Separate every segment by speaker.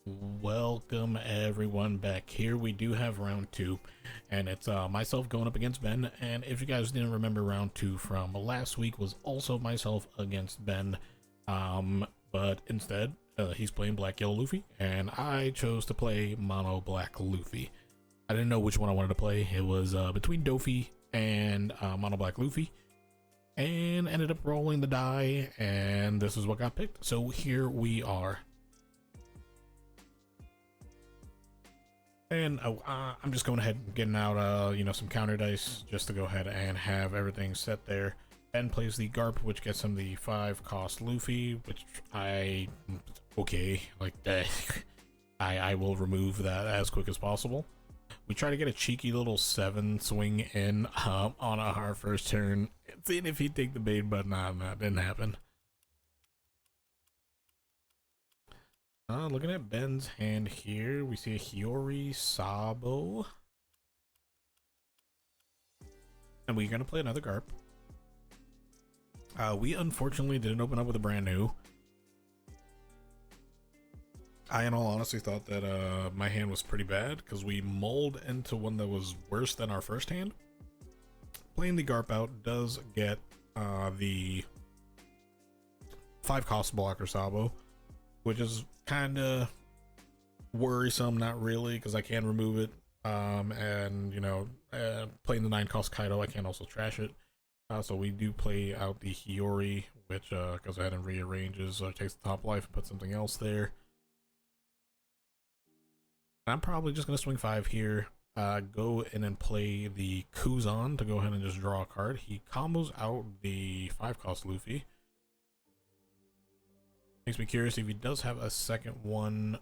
Speaker 1: Welcome everyone back. Here we do have round two, and it's myself going up against Ben. And if you guys didn't remember, round two from last week was also myself against Ben, but instead he's playing black yellow Luffy and I chose to play mono black Luffy. I didn't know which one I wanted to play. It was between Dofi and mono black Luffy, and ended up rolling the die, and this is what got picked. So here we are. And I'm just going ahead and getting out, some counter dice just to go ahead and have everything set there. Ben plays the Garp, which gets him the 5 cost Luffy, which okay, like that. I will remove that as quick as possible. We try to get a cheeky little 7 swing in on our first turn, seeing if he'd take the bait, but nah, that didn't happen. Looking at Ben's hand here, we see a Hiyori Sabo. And we're going to play another Garp. We unfortunately didn't open up with a brand new. I, in all honesty, thought that my hand was pretty bad because we mulled into one that was worse than our first hand. Playing the Garp out does get the 5 cost blocker Sabo, which is kind of worrisome, not really, because I can remove it. And playing the 9 cost Kaido, I can also trash it. So we do play out the Hiyori, which goes ahead and rearranges, takes the top life and puts something else there. I'm probably just going to swing 5 here, go in and play the Kuzan to go ahead and just draw a card. He combos out the 5 cost Luffy. Makes me curious if he does have a second one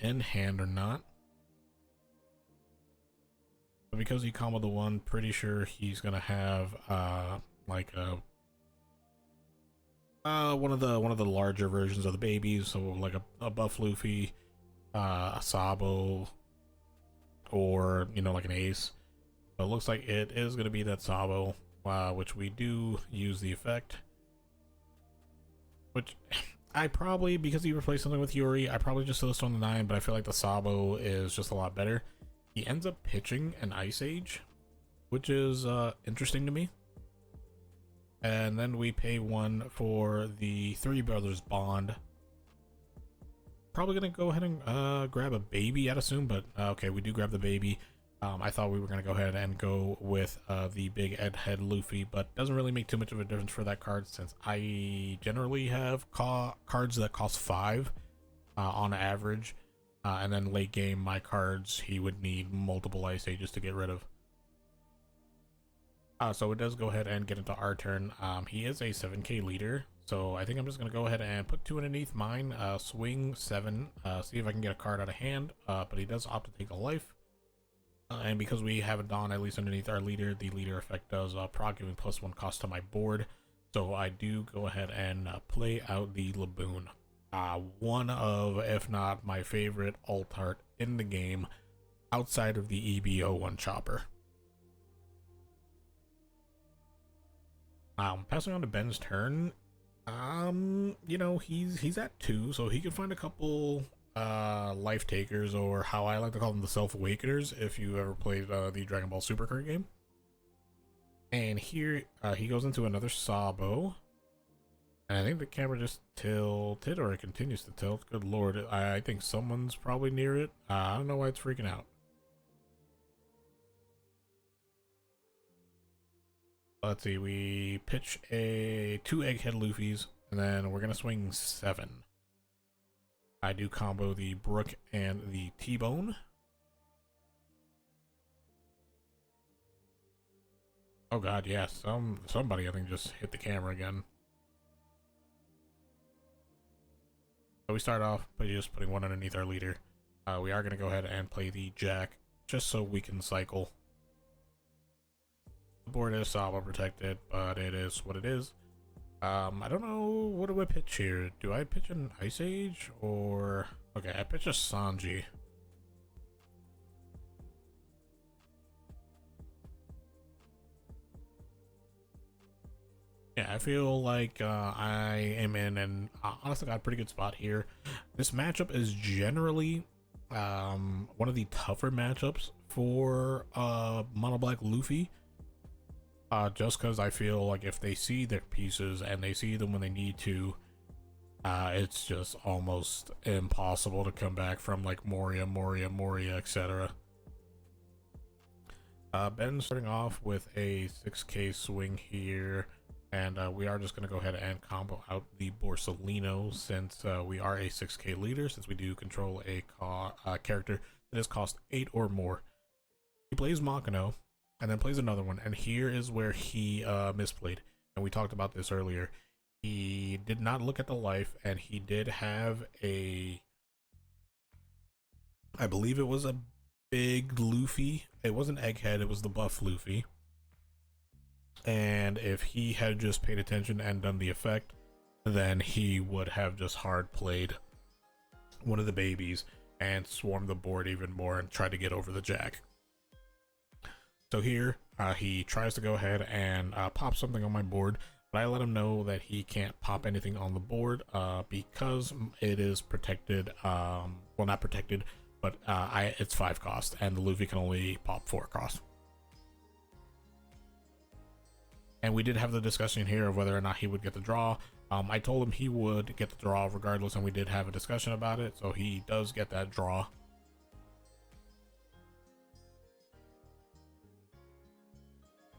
Speaker 1: in hand or not. But because he comboed the one, pretty sure he's gonna have like one of the larger versions of the babies, so like a buff Luffy, a Sabo, or like an Ace. But it looks like it is gonna be that Sabo, which we do use the effect, which I probably, because he replaced something with Yuri, I probably just list on the 9, but I feel like the Sabo is just a lot better. He ends up pitching an Ice Age, which is interesting to me. And then we pay 1 for the Three Brothers Bond. Probably gonna go ahead and grab a baby, I'd assume, but okay, we do grab the baby. I thought we were gonna go ahead and go with the big Ed Head Luffy, but doesn't really make too much of a difference for that card since I generally have cards that cost 5 on average, and then late game my cards he would need multiple Ice Ages to get rid of. So it does go ahead and get into our turn. He is a 7k leader, so I think I'm just gonna go ahead and put 2 underneath mine, swing 7, see if I can get a card out of hand, but he does opt to take a life. And because we have a Dawn at least underneath our leader, the leader effect does proc giving +1 cost to my board. So I do go ahead and play out the Laboon. One of, if not my favorite alt art in the game, outside of the EB01 chopper. Passing on to Ben's turn. He's at 2, so he can find a couple life takers, or how I like to call them, the self-awakeners, if you ever played the Dragon Ball Super card game. And here he goes into another Sabo, and I think the camera just tilted, or it continues to tilt. Good lord, I think someone's probably near it. I don't know why it's freaking out. Let's see, we pitch 2 Egghead Luffys, and then we're gonna swing 7. I do combo the Brook and the T-Bone. Oh god, yes, somebody I think just hit the camera again. So we start off by just putting 1 underneath our leader. We are gonna go ahead and play the Jack, just so we can cycle. The board is Sabo protected, but it is what it is. I don't know, what do I pitch here? Do I pitch an Ice Age, or... Okay, I pitch a Sanji. Yeah, I feel like I am in and honestly got a pretty good spot here. This matchup is generally one of the tougher matchups for Mono Black Luffy. Just because I feel like if they see their pieces and they see them when they need to, it's just almost impossible to come back from like Moria, etc. Ben starting off with a 6k swing here, and we are just going to go ahead and combo out the Borsalino since we are a 6k leader, since we do control a character that has cost 8 or more. He plays Makino and then plays another one, and here is where he misplayed, and we talked about this earlier. He did not look at the life, and he did have a, I believe it was a big Luffy. It wasn't Egghead, it was the buff Luffy. And if he had just paid attention and done the effect, then he would have just hard played one of the babies and swarmed the board even more and tried to get over the jack. So here, he tries to go ahead and pop something on my board, but I let him know that he can't pop anything on the board because it is protected, well, not protected, but it's 5 cost, and the Luffy can only pop 4 cost. And we did have the discussion here of whether or not he would get the draw. I told him he would get the draw regardless, and we did have a discussion about it, so he does get that draw.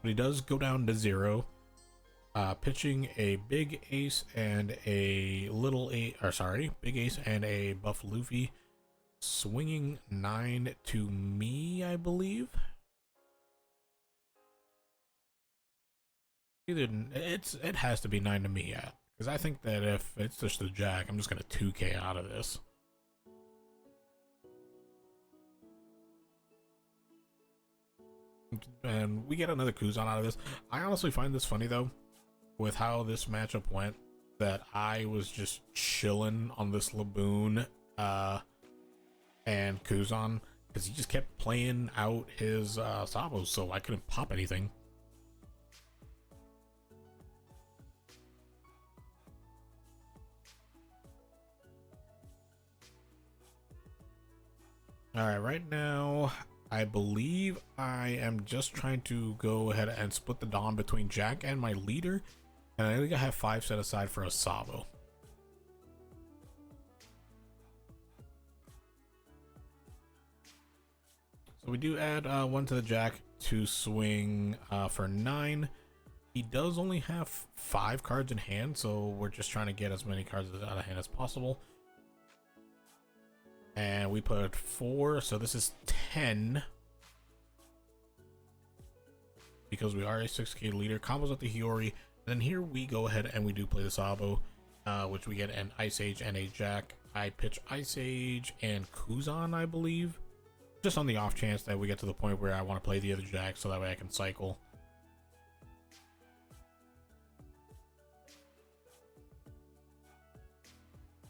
Speaker 1: But he does go down to 0, pitching a big ace and a little big ace and a buff Luffy, swinging 9 to me, I believe. Either it has to be 9 to me, yeah, because I think that if it's just the jack, I'm just gonna 2k out of this. And we get another Kuzan out of this. I honestly find this funny though, with how this matchup went, that I was just chilling on this Laboon and Kuzan because he just kept playing out his Sabos, so I couldn't pop anything. Alright, right now I believe I am just trying to go ahead and split the Dom between Jack and my leader, and I think I have 5 set aside for a Sabo. So we do add 1 to the Jack to swing for 9. He does only have 5 cards in hand, so we're just trying to get as many cards out of hand as possible. And we put 4, so this is 10. Because we are a 6k leader, combos with the Hiyori. Then here we go ahead and we do play the Sabo, which we get an Ice Age and a Jack. I pitch Ice Age and Kuzan, I believe. Just on the off chance that we get to the point where I want to play the other Jack, so that way I can cycle.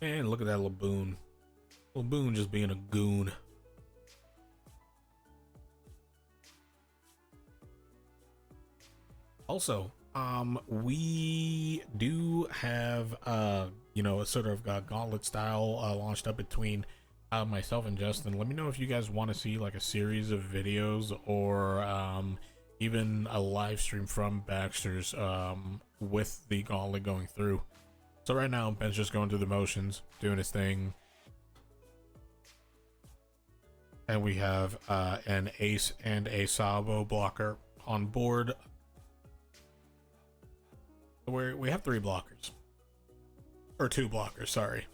Speaker 1: And look at that Laboon. Laboon just being a goon. Also, we do have you know, a sort of gauntlet style launched up between myself and Justin. Let me know if you guys want to see like a series of videos or even a live stream from Baxter's with the gauntlet going through. So right now Ben's just going through the motions, doing his thing. And we have an ace and a Sabo blocker on board. We have 3 blockers. Or 2 blockers, sorry.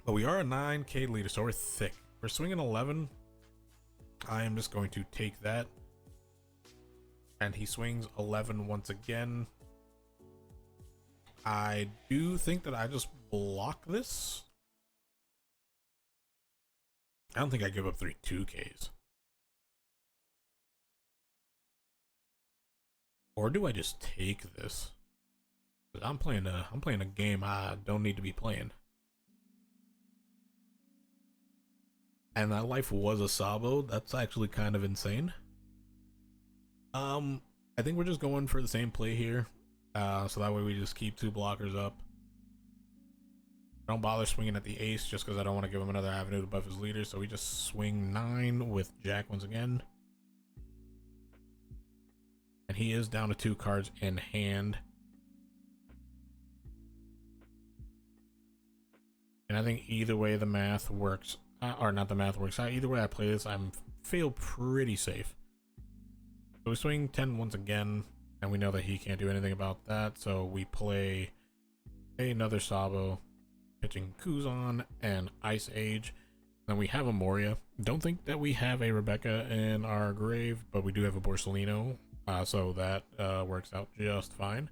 Speaker 1: But we are a 9k leader, so we're thick. We're swinging 11. I am just going to take that. And he swings 11 once again. I do think that I just block this. I don't think I give up 3 2Ks. Or do I just take this? I'm playing a game I don't need to be playing. And that life was a Sabo. That's actually kind of insane. I I think we're just going for the same play here. So that way we just keep 2 blockers up. Don't bother swinging at the ace just because I don't want to give him another avenue to buff his leader. So we just swing 9 with Jack once again. And he is down to 2 cards in hand. And I think either way the math works, or not the math works out, either way I play this, I'm feel pretty safe. So we swing 10 once again, and we know that he can't do anything about that, so we play another Sabo, pitching Kuzan and Ice Age. Then we have a Moria. Don't think that we have a Rebecca in our grave, but we do have a Borsellino, so that works out just fine.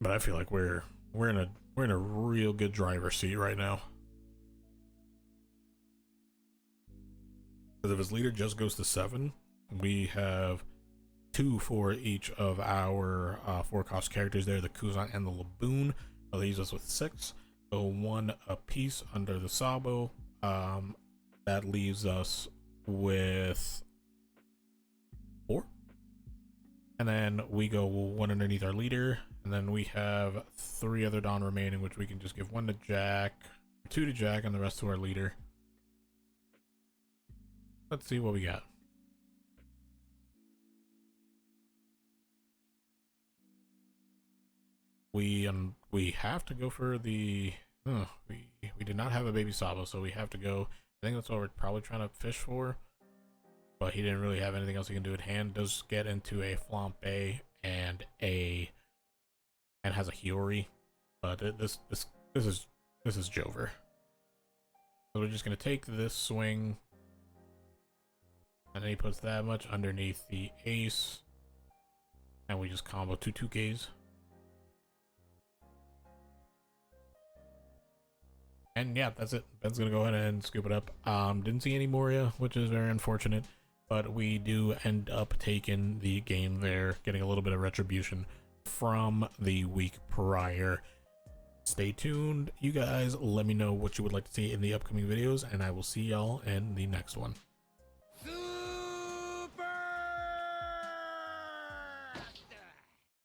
Speaker 1: But I feel like we're in a real good driver's seat right now. Because if his leader just goes to 7, we have 2 for each of our 4-cost characters there, the Kuzan and the Laboon. That leaves us with 6. So 1 apiece under the Sabo. That leaves us with 4. And then we go 1 underneath our leader. And then we have 3 other Dawn remaining, which we can just give 1 to Jack, 2 to Jack, and the rest to our leader. Let's see what we got. We have to go for the we did not have a baby Sabo, so we have to go. I think that's what we're probably trying to fish for, but he didn't really have anything else he can do at hand. Does get into a Flampe and has a Hiyori, but this is Jover. So we're just gonna take this swing, and then he puts that much underneath the ace, and we just combo 2 2Ks. And yeah, that's it. Ben's gonna go ahead and scoop it up. Didn't see any Moria, which is very unfortunate, but we do end up taking the game there, getting a little bit of retribution from the week prior. Stay tuned, you guys. Let me know what you would like to see in the upcoming videos, and I will see y'all in the next one.